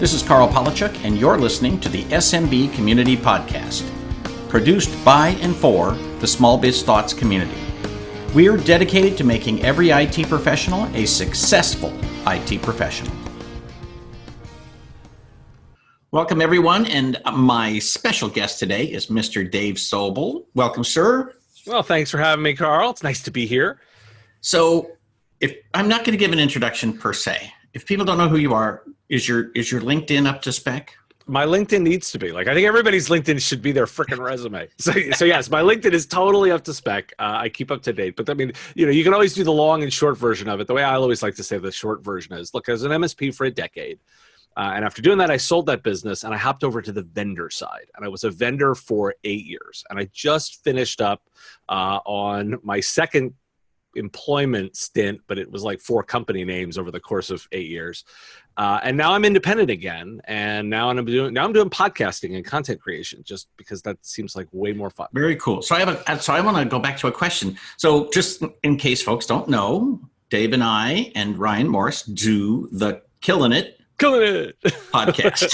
This is Carl Polachuk, and you're listening to the SMB Community Podcast, produced by and for the Small Biz Thoughts community. We're dedicated to making every IT professional a successful IT professional. Welcome, everyone, and my special guest today is Mr. Dave Sobel. Welcome, sir. Well, thanks for having me, Carl. It's nice to be here. So, if I'm not going to give an introduction per se. If people don't know who you are, is your LinkedIn up to spec? My LinkedIn needs to be. I think everybody's LinkedIn should be their freaking resume. So yes, my LinkedIn is totally up to spec. I keep up to date. But I mean, you can always do the long and short version of it. The way I always like to say the short version is, look, I was an MSP for a decade. And after doing that, I sold that business and I hopped over to the vendor side. And I was a vendor for 8 years. And I just finished up on my second employment stint, but it was like 4 company names over the course of 8 years. And now I'm independent again. And now I'm doing podcasting and content creation, just because that seems like way more fun. Very cool. So I want to go back to a question. So just in case folks don't know, Dave and I and Ryan Morris do the Killing It podcast.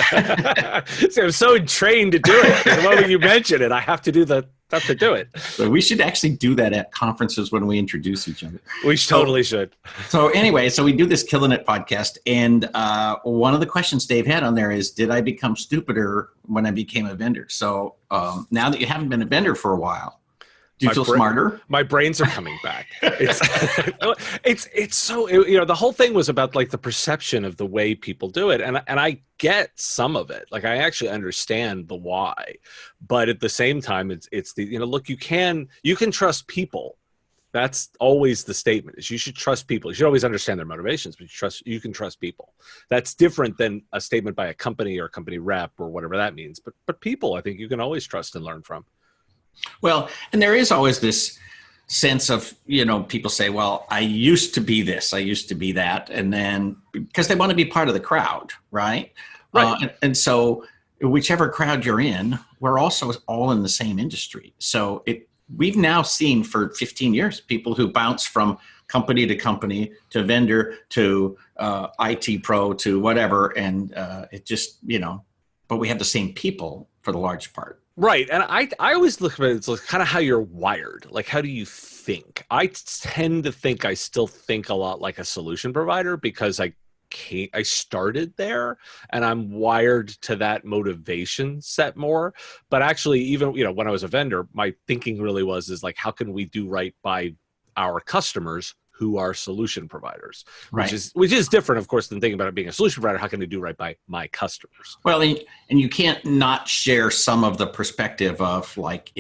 So I'm so trained to do it. The moment you mention it, I have to do it. So we should actually do that at conferences when we introduce each other. We totally should. So anyway, we do this Killing It podcast. And one of the questions Dave had on there is, did I become stupider when I became a vendor? So now that you haven't been a vendor for a while, do you feel smarter? My brains are coming back. It's so, the whole thing was about like the perception of the way people do it. And I get some of it. Like I actually understand the why, but at the same time, it's the, look, you can trust people. That's always the statement, is you should trust people. You should always understand their motivations, but you can trust people. That's different than a statement by a company or a company rep or whatever that means. But people, I think you can always trust and learn from. Well, and there is always this sense of, people say, well, I used to be this, I used to be that. And then because they want to be part of the crowd, right? Right. And so whichever crowd you're in, we're also all in the same industry. So we've now seen for 15 years, people who bounce from company to vendor to IT pro to whatever. And it just, but we have the same people for the large part. Right. And I always look at it, it's like kind of how you're wired. Like, how do you think? I tend to think I still think a lot like a solution provider because I started there and I'm wired to that motivation set more. But actually, even, when I was a vendor, my thinking really is like, how can we do right by our customers who are solution providers, right. which is different, of course, than thinking about it being a solution provider. How can they do right by my customers? Well, and you can't not share some of the perspective of like,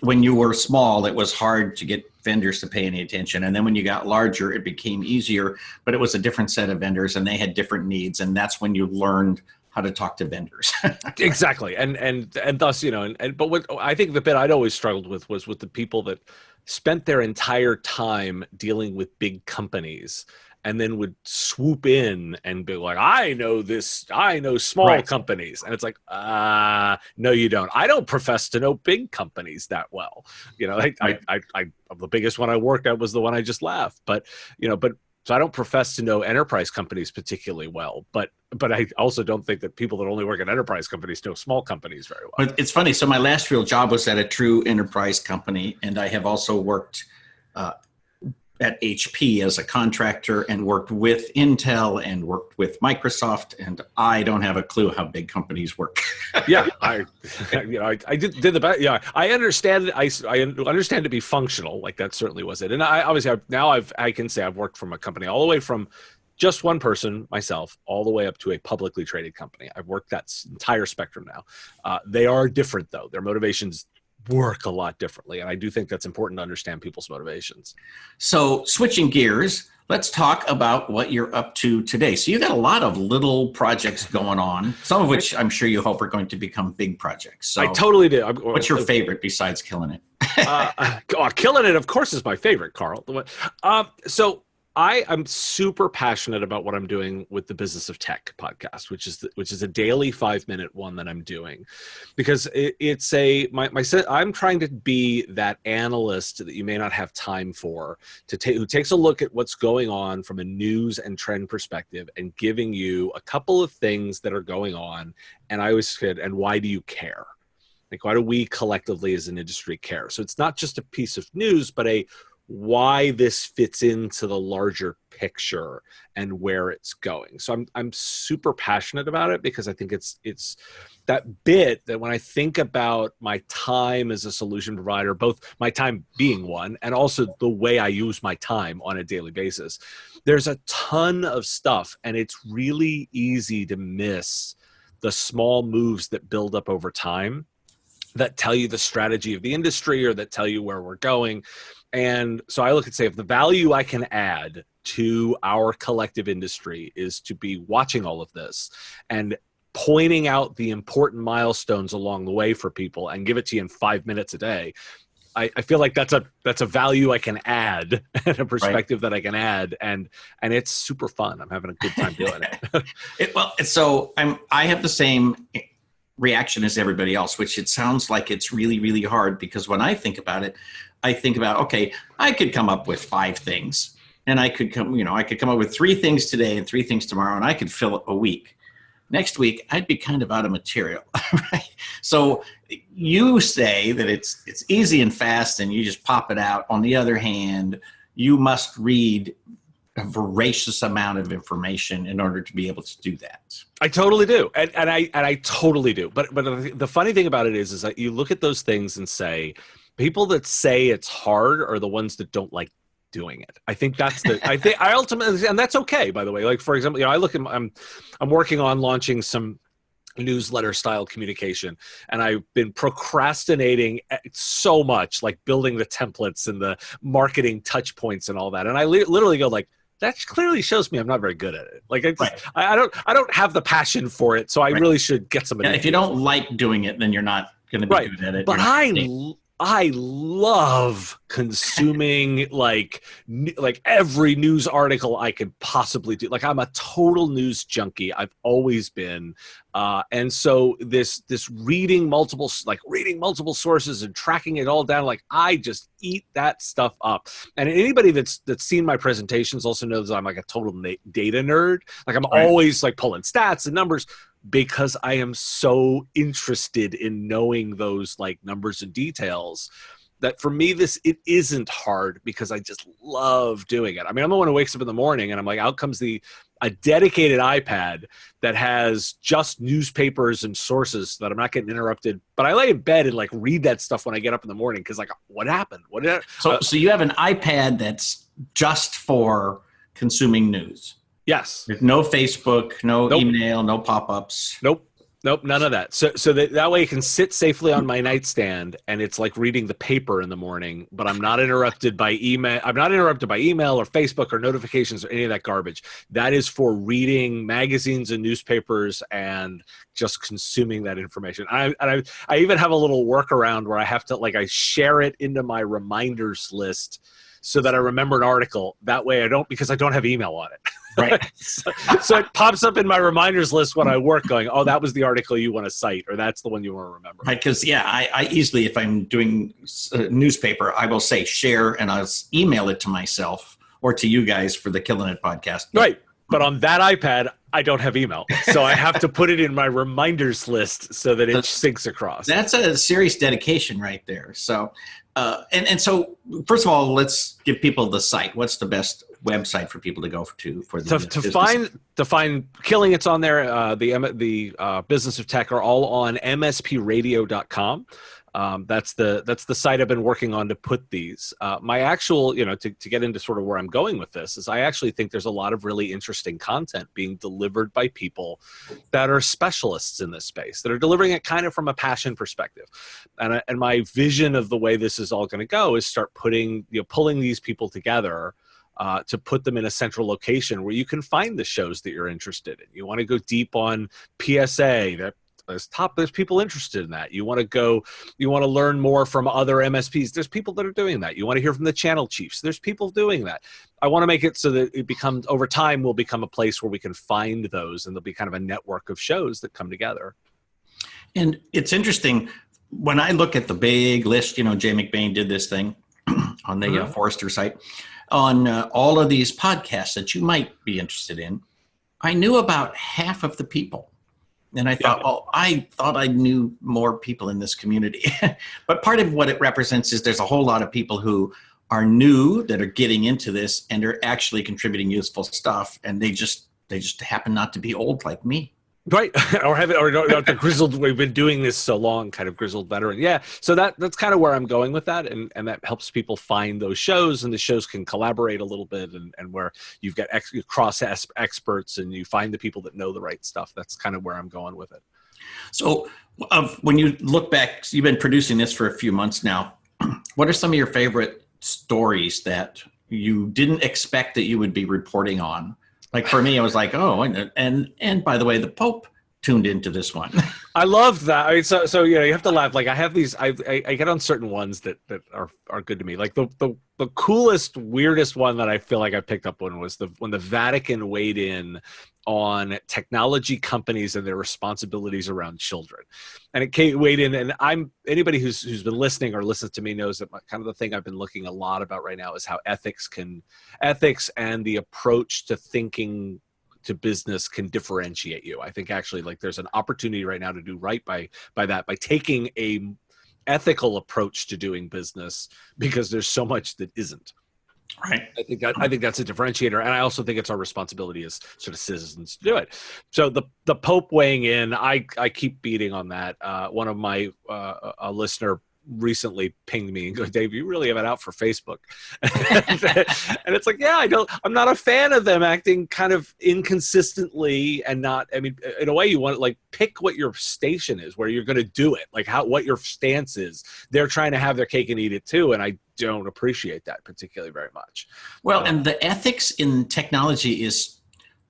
when you were small, it was hard to get vendors to pay any attention. And then when you got larger, it became easier, but it was a different set of vendors and they had different needs. And that's when you learned how to talk to vendors. Exactly. And thus, but what I think the bit I'd always struggled with was with the people that spent their entire time dealing with big companies and then would swoop in and be like, I know small right. companies. And it's like, no, you don't. I don't profess to know big companies that well. Right. The biggest one I worked at was the one I just left. So I don't profess to know enterprise companies particularly well, but I also don't think that people that only work at enterprise companies know small companies very well. But it's funny. So my last real job was at a true enterprise company, and I have also worked at HP as a contractor and worked with Intel and worked with Microsoft, and I don't have a clue how big companies work. Yeah, I did the best. Yeah, I understand. I understand to be functional. Like that certainly was it. And I can say I've worked from a company all the way from just one person, myself, all the way up to a publicly traded company. I've worked that entire spectrum now. They are different though. Their motivations work a lot differently. And I do think that's important to understand people's motivations. So switching gears, let's talk about what you're up to today. So you got a lot of little projects going on, some of which I'm sure you hope are going to become big projects. So I totally do. What's your favorite besides Killing It? Killing It, of course, is my favorite, Carl. So I'm super passionate about what I'm doing with the Business of Tech podcast, which is a daily 5-minute one that I'm doing, because I'm trying to be that analyst that you may not have time for, who takes a look at what's going on from a news and trend perspective and giving you a couple of things that are going on. And I always said, and why do you care? Like, why do we collectively as an industry care? So it's not just a piece of news, but why this fits into the larger picture and where it's going. So I'm super passionate about it, because I think it's that bit that when I think about my time as a solution provider, both my time being one and also the way I use my time on a daily basis, there's a ton of stuff, and it's really easy to miss the small moves that build up over time that tell you the strategy of the industry or that tell you where we're going. And so I look and say, if the value I can add to our collective industry is to be watching all of this and pointing out the important milestones along the way for people and give it to you in 5 minutes a day, I feel like that's a value I can add and a perspective that I can add, and it's super fun. I'm having a good time doing it. I have the same reaction as everybody else, which it sounds like it's really, really hard, because when I think about it, I think about, okay, I could come up with 5 things, and I could come up with 3 things today and 3 things tomorrow, and I could fill up a week. Next week, I'd be kind of out of material, right? So you say that it's easy and fast and you just pop it out. On the other hand, you must read a voracious amount of information in order to be able to do that. I totally do. And I totally do. But the funny thing about it is that you look at those things and say, people that say it's hard are the ones that don't like doing it. I think I ultimately, and that's okay, by the way. Like, for example, I'm working on launching some newsletter style communication, and I've been procrastinating so much, like building the templates and the marketing touch points and all that. And I literally go like, that clearly shows me I'm not very good at it. Like, I don't have the passion for it. So I really should get somebody. Yeah, if you don't like doing it, then you're not going to be good at it. But I love consuming like every news article I could possibly do. Like, I'm a total news junkie. I've always been. And so this reading multiple sources and tracking it all down, like, I just eat that stuff up. And anybody that's seen my presentations also knows I'm like a total data nerd. Like, I'm always like pulling stats and numbers, because I am so interested in knowing those like numbers and details, that for me, it isn't hard, because I just love doing it. I mean, I'm the one who wakes up in the morning and I'm like, out comes a dedicated iPad that has just newspapers and sources so that I'm not getting interrupted. But I lay in bed and like read that stuff when I get up in the morning, because like, what happened? So you have an iPad that's just for consuming news? Yes. There's no Facebook, no email, no pop-ups. Nope, none of that. So that way it can sit safely on my nightstand, and it's like reading the paper in the morning, but I'm not interrupted by email. I'm not interrupted by email or Facebook or notifications or any of that garbage. That is for reading magazines and newspapers and just consuming that information. I even have a little workaround where I have to, like, I share it into my reminders list so that I remember an article. That way because I don't have email on it. Right. so it pops up in my reminders list when I work, going, oh, that was the article you want to cite, or that's the one you want to remember. Right, because I easily, if I'm doing a newspaper, I will say share, and I'll email it to myself or to you guys for the Killing It podcast. Right. But on that iPad, I don't have email. So I have to put it in my reminders list so that it syncs across. That's a serious dedication right there. So, and so, first of all, let's give people the site. What's the best website for people to go to for the to find Killing It's on there? The Business of Tech are all on mspradio.com. That's the site I've been working on to put these. My actual, to get into sort of where I'm going with this, is I actually think there's a lot of really interesting content being delivered by people that are specialists in this space, that are delivering it kind of from a passion perspective. And my vision of the way this is all going to go is start pulling these people together to put them in a central location where you can find the shows that you're interested in. You want to go deep on PSA, there's people interested in that. You want to learn more from other MSPs. There's people that are doing that. You want to hear from the channel chiefs. There's people doing that. I want to make it so that it becomes, over time, will become a place where we can find those, and there'll be kind of a network of shows that come together. And it's interesting when I look at the big list, Jay McBain did this thing on the Forrester site on all of these podcasts that you might be interested in. I knew about half of the people. And I thought, I thought I knew more people in this community. But part of what it represents is there's a whole lot of people who are new that are getting into this and are actually contributing useful stuff. And they just happen not to be old like me. Right. or the grizzled, we've been doing this so long, kind of grizzled veteran. Yeah. So that's kind of where I'm going with that. And that helps people find those shows, and the shows can collaborate a little bit, and where you've got cross experts and you find the people that know the right stuff. That's kind of where I'm going with it. So when you look back, you've been producing this for a few months now. What are some of your favorite stories that you didn't expect that you would be reporting on? Like for me, I was like, oh, and by the way, the Pope tuned into this one. I love that. I mean, so you have to laugh. Like I have these, I get on certain ones that are good to me. Like the coolest, weirdest one that I feel like I picked up on was when the Vatican weighed in on technology companies and their responsibilities around children. And it weighed in, and anybody who's been listening or listens to me knows that kind of the thing I've been looking a lot about right now is how ethics and the approach to thinking to business can differentiate you. I think actually like there's an opportunity right now to do right by taking a ethical approach to doing business, because there's so much that isn't. Right. I think that's a differentiator, and I also think it's our responsibility as sort of citizens to do it. So the Pope weighing in, I keep beating on that. One of my a listener recently pinged me and goes, Dave, you really have it out for Facebook. And it's like, yeah, I'm not a fan of them acting kind of inconsistently and not, I mean, in a way you want to like pick what your station is, where you're going to do it, like what your stance is. They're trying to have their cake and eat it too. And I don't appreciate that particularly very much. Well, and the ethics in technology is,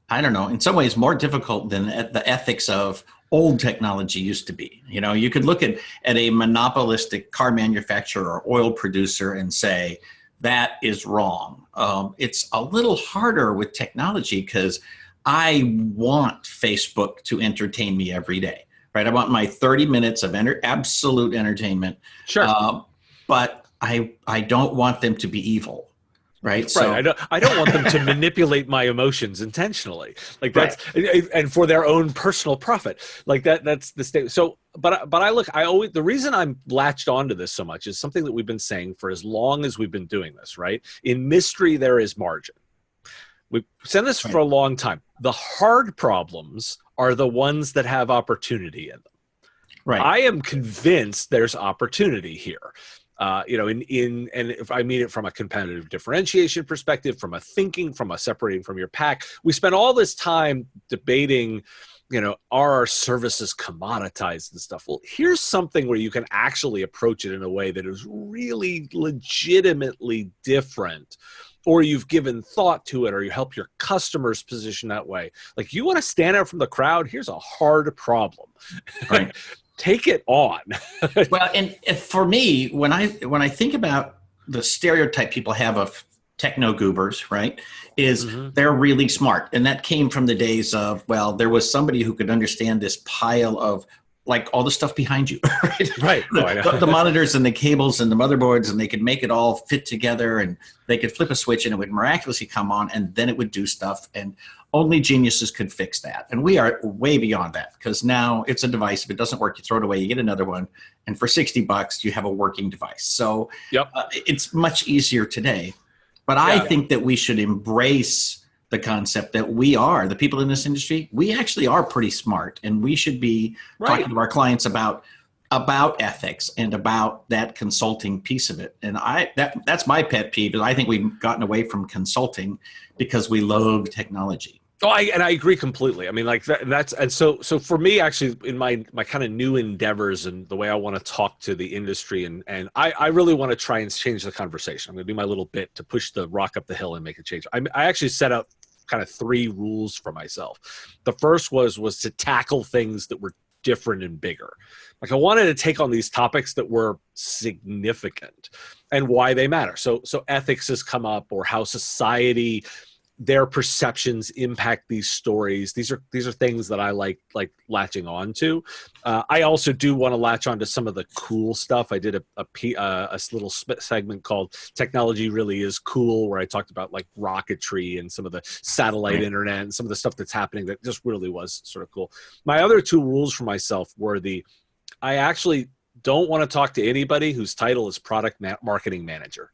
I don't know, in some ways more difficult than the ethics of old technology used to be. You could look at a monopolistic car manufacturer or oil producer and say, that is wrong. It's a little harder with technology because I want Facebook to entertain me every day, right? I want my 30 minutes of absolute entertainment. Sure. But I don't want them to be evil. Right. So I don't want them to manipulate my emotions intentionally, like that's right. And for their own personal profit, like that's the state. So, but the reason I'm latched onto this so much is something that we've been saying for as long as we've been doing this, right? In mystery, there is margin. We've said this for a long time. The hard problems are the ones that have opportunity in them. Right. I am convinced there's opportunity here. And if I mean it from a competitive differentiation perspective, from a separating from your pack, we spend all this time debating, are our services commoditized and stuff? Well, here's something where you can actually approach it in a way that is really legitimately different, or you've given thought to it, or you help your customers position that way. Like, you want to stand out from the crowd? Here's a hard problem. Right. Take it on. Well, and for me, when I think about the stereotype people have of techno goobers, right, is they're really smart. And that came from the days of, well, there was somebody who could understand this pile of like all the stuff behind you, right? The monitors and the cables and the motherboards, and they could make it all fit together, and they could flip a switch and it would miraculously come on, and then it would do stuff. And only geniuses could fix that. And we are way beyond that, because now it's a device. If it doesn't work, you throw it away, you get another one. And for $60, you have a working device. So it's much easier today. But I think that we should embrace the concept that we are, the people in this industry, we actually are pretty smart, and we should be talking to our clients about ethics and about that consulting piece of it. And that's my pet peeve, is I think we've gotten away from consulting because we loathe technology. Oh, I agree completely. I mean, like so for me, actually, in my kind of new endeavors and the way I want to talk to the industry, and I really want to try and change the conversation. I'm going to do my little bit to push the rock up the hill and make a change. I actually set out kind of 3 rules for myself. The first was to tackle things that were different and bigger. Like I wanted to take on these topics that were significant and why they matter. So ethics has come up, or how society, their perceptions impact these stories. These are things that I like latching on to. I also do want to latch on to some of the cool stuff. I did a little segment called "Technology Really Is Cool," where I talked about like rocketry and some of the satellite internet and some of the stuff that's happening that just really was sort of cool. My other two rules for myself were I actually don't want to talk to anybody whose title is product marketing manager.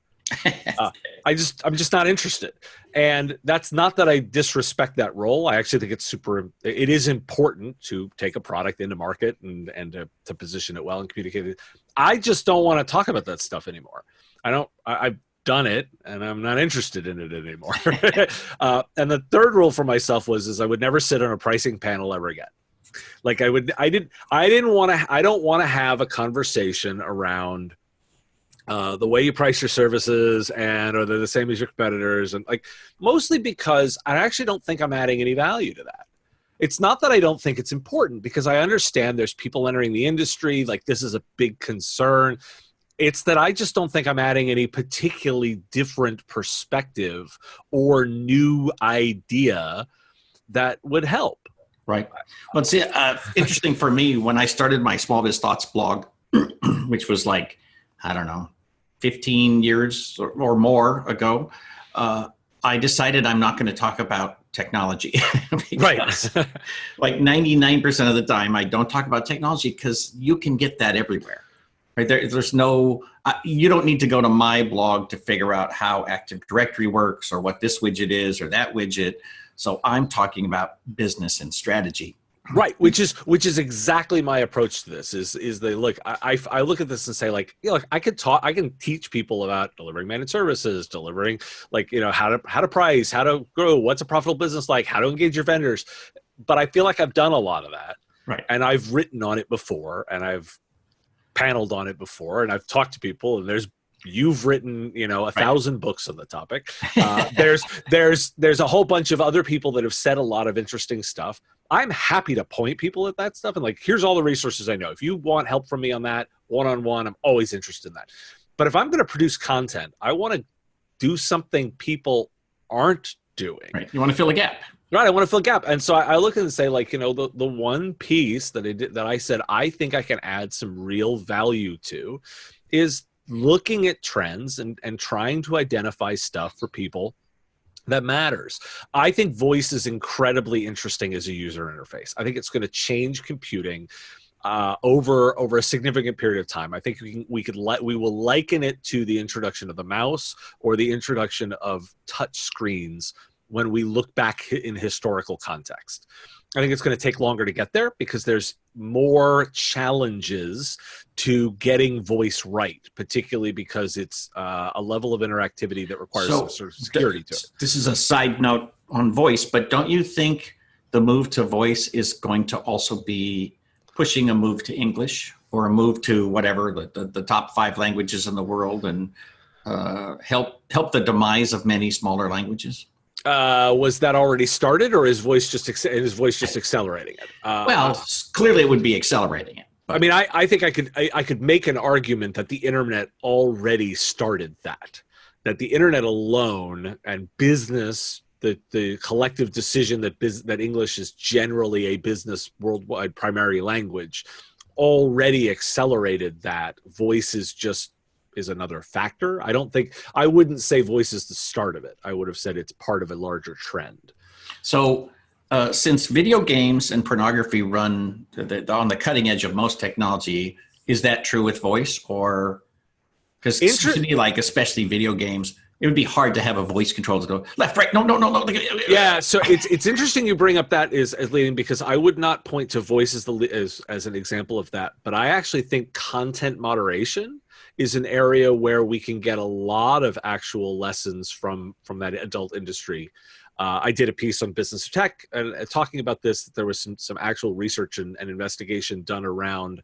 I'm just not interested. And that's not that I disrespect that role. I actually think it is important to take a product into market and to position it well and communicate it. I just don't want to talk about that stuff anymore. I've done it and I'm not interested in it anymore. And the third rule for myself is I would never sit on a pricing panel ever again. Like I don't want to have a conversation around the way you price your services and are they the same as your competitors, and like mostly because I actually don't think I'm adding any value to that. It's not that I don't think it's important, because I understand there's people entering the industry, like this is a big concern. It's that I just don't think I'm adding any particularly different perspective or new idea that would help. Right. Well, it's interesting for me when I started my Small Biz Thoughts blog, which was like, I don't know, 15 years or more ago, I decided I'm not going to talk about technology. Right. Like 99% of the time, I don't talk about technology because you can get that everywhere. Right? There's no, you don't need to go to my blog to figure out how Active Directory works or what this widget is or that widget. So I'm talking about business and strategy. Right, which is exactly my approach to this. Is they look, I look at this and say like, look, I can teach people about delivering managed services, delivering like, how to price, how to grow, what's a profitable business like, how to engage your vendors. But I feel like I've done a lot of that, right? And I've written on it before, and I've paneled on it before, and I've talked to people, and you've written, 1,000 books on the topic. There's a whole bunch of other people that have said a lot of interesting stuff. I'm happy to point people at that stuff and like, here's all the resources I know. If you want help from me on that one-on-one, I'm always interested in that. But if I'm going to produce content, I want to do something people aren't doing. Right. You want to fill a gap. Right. I want to fill a gap. And so I look and say like, the one piece that I said, I think I can add some real value to is looking at trends and trying to identify stuff for people that matters. I think voice is incredibly interesting as a user interface. I think it's going to change computing over a significant period of time. I think we will liken it to the introduction of the mouse or the introduction of touch screens when we look back in historical context. I think it's going to take longer to get there because there's more challenges to getting voice right, particularly because it's a level of interactivity that requires some sort of security to it. This is a side note on voice, but don't you think the move to voice is going to also be pushing a move to English or a move to whatever, the top 5 languages in the world, and help the demise of many smaller languages? Was that already started, or is voice just accelerating it? Well, clearly it would be accelerating it. But. I mean, I think I could make an argument that the internet already started that the internet alone and business, the collective decision that English is generally a business worldwide primary language, already accelerated that. Voice is another factor. I wouldn't say voice is the start of it. I would have said it's part of a larger trend. So since video games and pornography run on the cutting edge of most technology, is that true with voice? Or because to me, like especially video games, it would be hard to have a voice control to go left, right, no. Yeah, so it's interesting you bring up that as leading, because I would not point to voice as an example of that, but I actually think content moderation is an area where we can get a lot of actual lessons from that adult industry. I did a piece on Business of Tech and talking about this. There was some actual research and investigation done around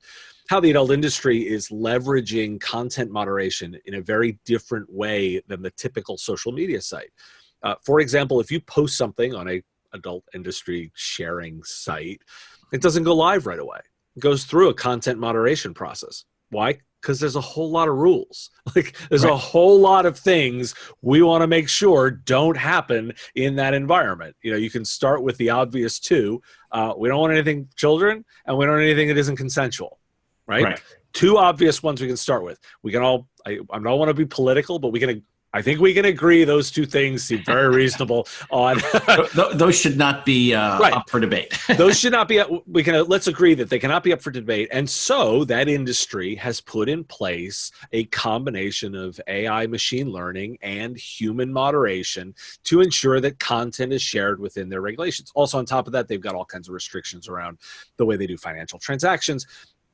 how the adult industry is leveraging content moderation in a very different way than the typical social media site. For example, if you post something on a adult industry sharing site, it doesn't go live right away. goes through a content moderation process. Why? Because there's a whole lot of rules. Like there's a whole lot of things we want to make sure don't happen in that environment. You know, you can start with the obvious two. We don't want anything children, and we don't want anything that isn't consensual, right? Two obvious ones we can start with. We can all, I don't want to be political, but I think we can agree those two things seem very reasonable on. Those should not be up for debate. Those should not be. Let's agree that they cannot be up for debate. And so that industry has put in place a combination of AI, machine learning, and human moderation to ensure that content is shared within their regulations. Also, on top of that, they've got all kinds of restrictions around the way they do financial transactions.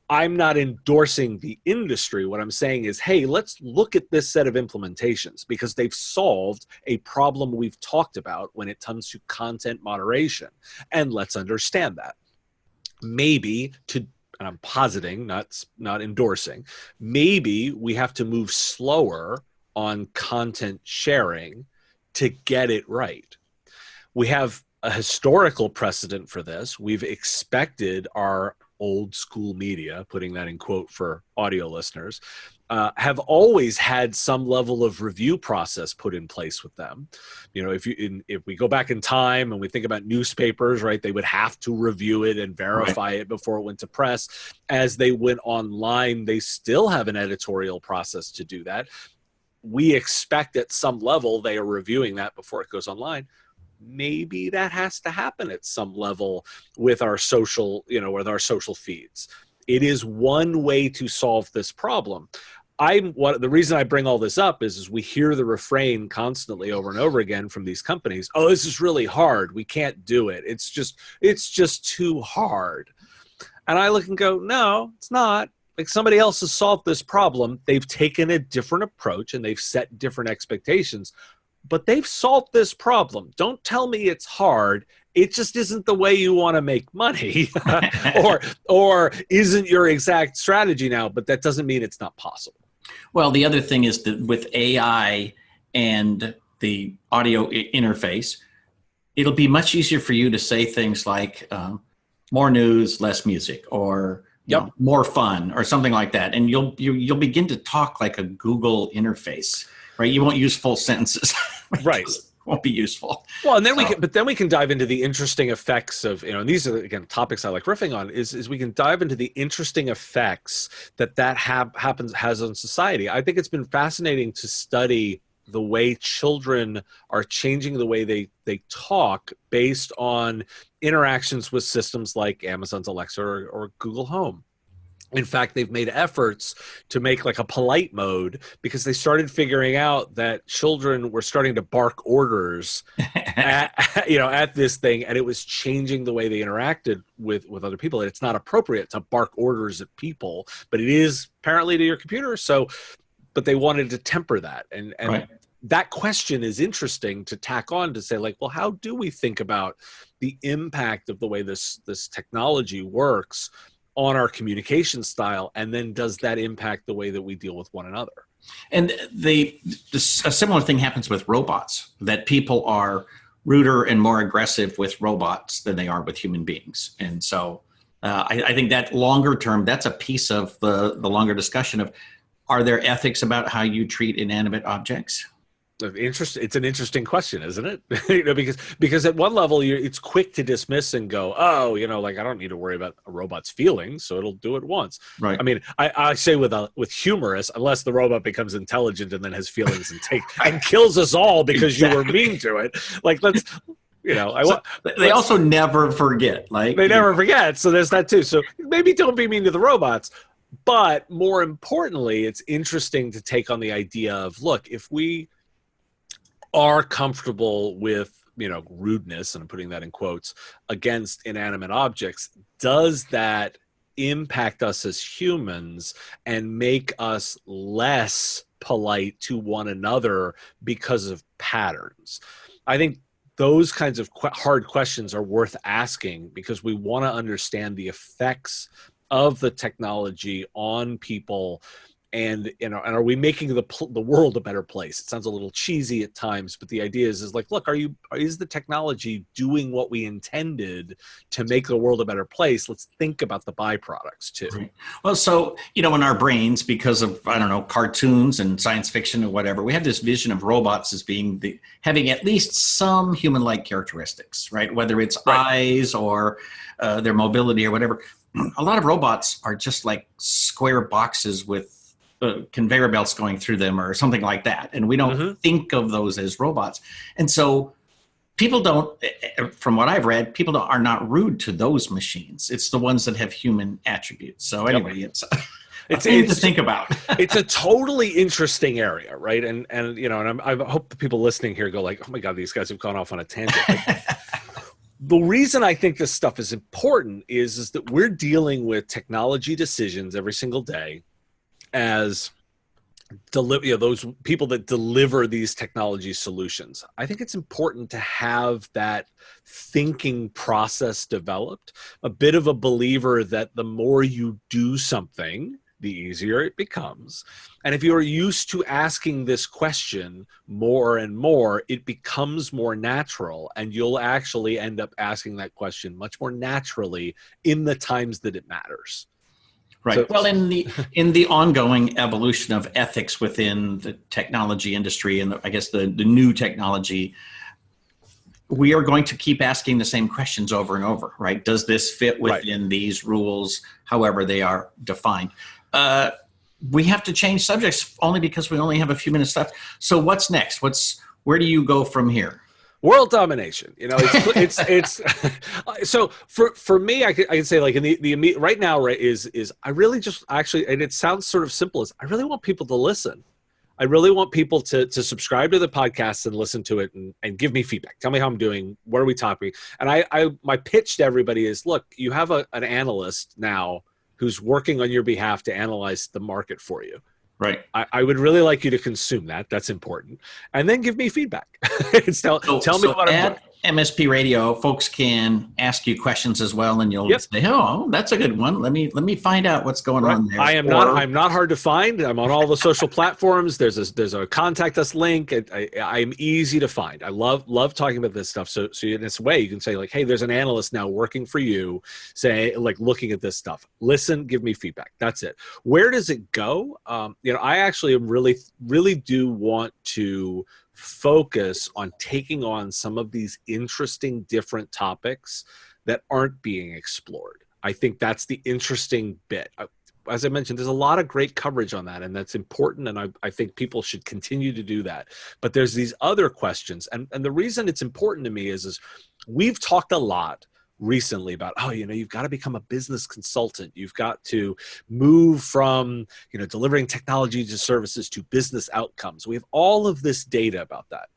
I'm not endorsing the industry. What I'm saying is, hey, let's look at this set of implementations because they've solved a problem we've talked about when it comes to content moderation. And let's understand that. Maybe and I'm positing, not endorsing, maybe we have to move slower on content sharing to get it right. We have a historical precedent for this. We've expected our old school media, putting that in quote for audio listeners, have always had some level of review process put in place with them. You know, if we go back in time and we think about newspapers, right, they would have to review it and verify it before it went to press. As they went online, they still have an editorial process to do that. We expect at some level they are reviewing that before it goes online. Maybe that has to happen at some level with our social, with our social feeds. It is one way to solve this problem. The reason I bring all this up is we hear the refrain constantly over and over again from these companies. Oh, this is really hard. We can't do it. It's just too hard. And I look and go, no, it's not. Like somebody else has solved this problem. They've taken a different approach and they've set different expectations. But they've solved this problem. Don't tell me it's hard. It just isn't the way you want to make money or isn't your exact strategy now, but that doesn't mean it's not possible. Well, the other thing is that with AI and the audio interface, it'll be much easier for you to say things like more news, less music, or more fun, or something like that. And you'll begin to talk like a Google interface. Right, you won't use full sentences. Right, won't be useful. Well, and then we can dive into the interesting effects of and these are again topics I like riffing on. Is we can dive into the interesting effects that has on society. I think it's been fascinating to study the way children are changing the way they talk based on interactions with systems like Amazon's Alexa or Google Home. In fact, they've made efforts to make like a polite mode because they started figuring out that children were starting to bark orders at this thing, and it was changing the way they interacted with other people. And it's not appropriate to bark orders at people, but it is apparently to your computer. But they wanted to temper that. And that question is interesting to tack on to say, like, well, how do we think about the impact of the way this technology works on our communication style, and then does that impact the way that we deal with one another? And a similar thing happens with robots, that people are ruder and more aggressive with robots than they are with human beings. And so I think that longer term, that's a piece of the longer discussion of, are there ethics about how you treat inanimate objects? It's an interesting question, isn't it? Because at one level it's quick to dismiss and go, oh, like I don't need to worry about a robot's feelings, so it'll do it once. Right. I mean, I say with humorous, unless the robot becomes intelligent and then has feelings and kills us all because you were mean to it. Like they also never forget. Like they never forget. So there's that too. So maybe don't be mean to the robots. But more importantly, it's interesting to take on the idea of, look, if we are comfortable with, rudeness, and I'm putting that in quotes, against inanimate objects, does that impact us as humans and make us less polite to one another because of patterns? I think those kinds of hard questions are worth asking because we want to understand the effects of the technology on people And and are we making the world a better place? It sounds a little cheesy at times, but the idea is like, look, is the technology doing what we intended to make the world a better place? Let's think about the byproducts too. Right. Well, so, in our brains, because of, I don't know, cartoons and science fiction or whatever, we have this vision of robots as being having at least some human-like characteristics, right? Whether it's eyes or their mobility or whatever. A lot of robots are just like square boxes with conveyor belts going through them or something like that. And we don't think of those as robots. And so people don't, from what I've read, people are not rude to those machines. It's the ones that have human attributes. So anyway, it's a thing to think about. It's a totally interesting area, right? And I hope the people listening here go like, oh my God, these guys have gone off on a tangent. The reason I think this stuff is important is that we're dealing with technology decisions every single day as those people that deliver these technology solutions. I think it's important to have that thinking process developed. A bit of a believer that the more you do something, the easier it becomes. And if you're used to asking this question more and more, it becomes more natural, and you'll actually end up asking that question much more naturally in the times that it matters. Right. So, well, in the ongoing evolution of ethics within the technology industry and I guess the new technology, we are going to keep asking the same questions over and over, right? Does this fit within these rules, however they are defined? We have to change subjects only because we only have a few minutes left. So what's next? Where do you go from here? World domination, it's so for me, I can say like in the immediate right now, right, is I really just actually, and it sounds sort of simple, is I really want people to listen. I really want people to subscribe to the podcast and listen to it and give me feedback. Tell me how I'm doing. What are we talking? And my pitch to everybody is, look, you have an analyst now who's working on your behalf to analyze the market for you. Right. I would really like you to consume that. That's important. And then give me feedback. Tell me what I'm doing. MSP Radio, folks can ask you questions as well, and you'll say, "Oh, that's a good one. Let me find out what's going on there." I'm not hard to find. I'm on all the social platforms. There's a contact us link. I'm easy to find. I love talking about this stuff. So in this way, you can say like, "Hey, there's an analyst now working for you. Say like looking at this stuff. Listen, give me feedback." That's it. Where does it go? I actually really do want to focus on taking on some of these interesting different topics that aren't being explored. I think that's the interesting bit. As I mentioned, there's a lot of great coverage on that, and that's important, and I think people should continue to do that. But there's these other questions, and the reason it's important to me is we've talked a lot recently about, you've got to become a business consultant. You've got to move from, delivering technology to services to business outcomes. We have all of this data about that.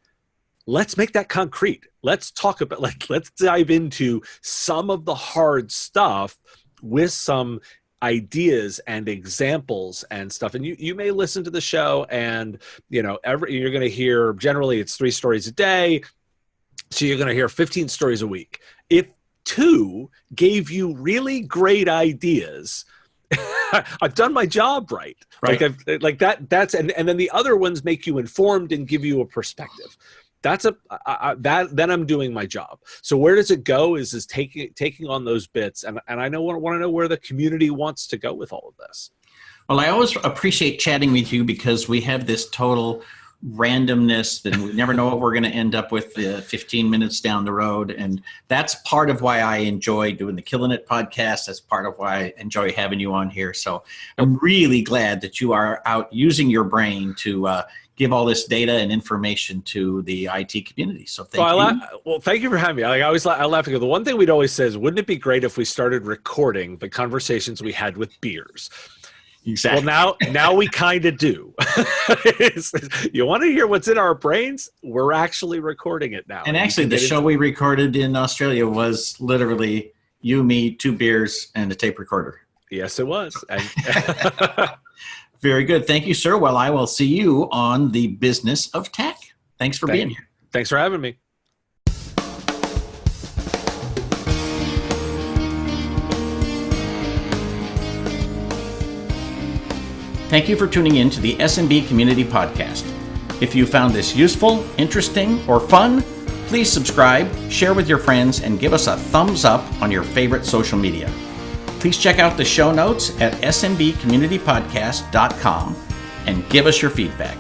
Let's make that concrete. Let's talk about, let's dive into some of the hard stuff with some ideas and examples and stuff. And you may listen to the show and, you're going to hear, generally it's 3 stories a day. So you're going to hear 15 stories a week. If 2 gave you really great ideas, I've done my job right. Like that's and then the other ones make you informed and give you a perspective. Then I'm doing my job. So where does it go is taking on those bits, and I want to know where the community wants to go with all of this. Well, I always appreciate chatting with you because we have this total randomness that we never know what we're going to end up with 15 minutes down the road. And that's part of why I enjoy doing the Killing It podcast. That's part of why I enjoy having you on here. So I'm really glad that you are out using your brain to give all this data and information to the IT community. So thank you. Thank you for having me. I laugh because the one thing we'd always say is, wouldn't it be great if we started recording the conversations we had with beers? Exactly. Well, now we kind of do. You want to hear what's in our brains? We're actually recording it now. And actually, the show we recorded in Australia was literally you, me, 2 beers, and a tape recorder. Yes, it was. Very good. Thank you, sir. Well, I will see you on the Business of Tech. Thanks for being here. Thanks for having me. Thank you for tuning in to the SMB Community Podcast. If you found this useful, interesting, or fun, please subscribe, share with your friends, and give us a thumbs up on your favorite social media. Please check out the show notes at smbcommunitypodcast.com and give us your feedback.